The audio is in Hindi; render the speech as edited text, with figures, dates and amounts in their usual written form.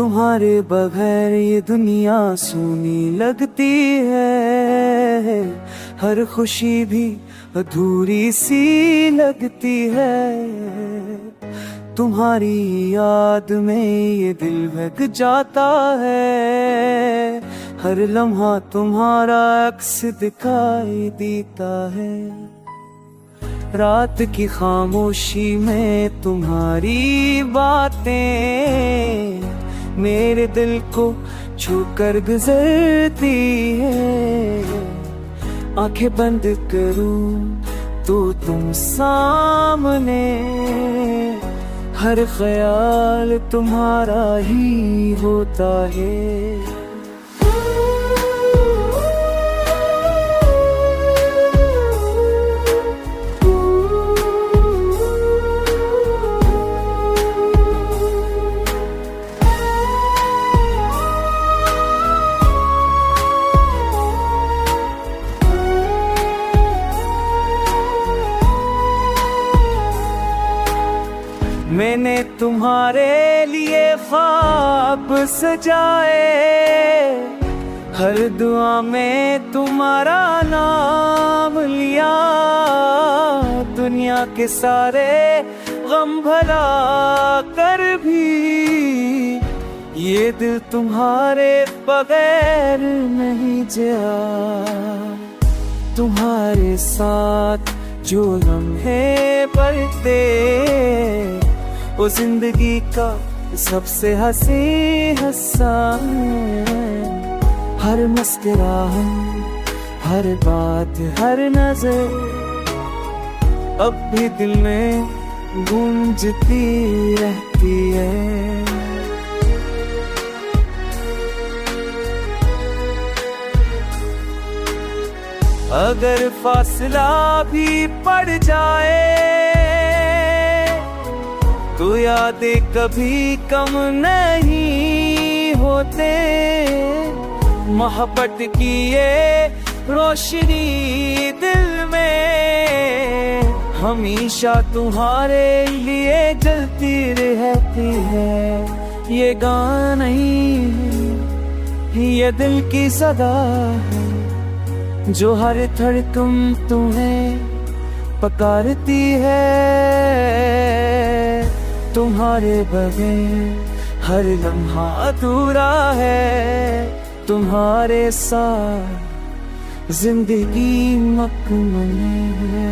तुम्हारे बगैर ये दुनिया सूनी लगती है, हर खुशी भी अधूरी सी लगती है। तुम्हारी याद में ये दिल बहक जाता है, हर लम्हा तुम्हारा अक्स दिखाई देता है। रात की खामोशी में तुम्हारी बातें मेरे दिल को छूकर गुजरती है। आंखें बंद करूं तो तुम सामने, हर ख्याल तुम्हारा ही होता है। मैंने तुम्हारे लिए ख्वाब सजाए, हर दुआ में तुम्हारा नाम लिया। दुनिया के सारे गम भला कर भी ये दिल तुम्हारे बगैर नहीं जिया। तुम्हारे साथ जो लम्हे पलते वो जिंदगी का सबसे हंसी हिस्सा है। हर मुस्कुराहट, हर बात, हर नजर अब भी दिल में गूंजती रहती है। अगर फासला भी पड़ जाए तो यादें कभी कम नहीं होते। मोहब्बत की ये रोशनी दिल में हमेशा तुम्हारे लिए जलती रहती है। ये गाना नहीं है, ये दिल की सदा है जो हर धड़कन तुम्हें पकारती है। तुम्हारे बगैर हर लम्हा अधूरा है, तुम्हारे साथ जिंदगी मकमल है।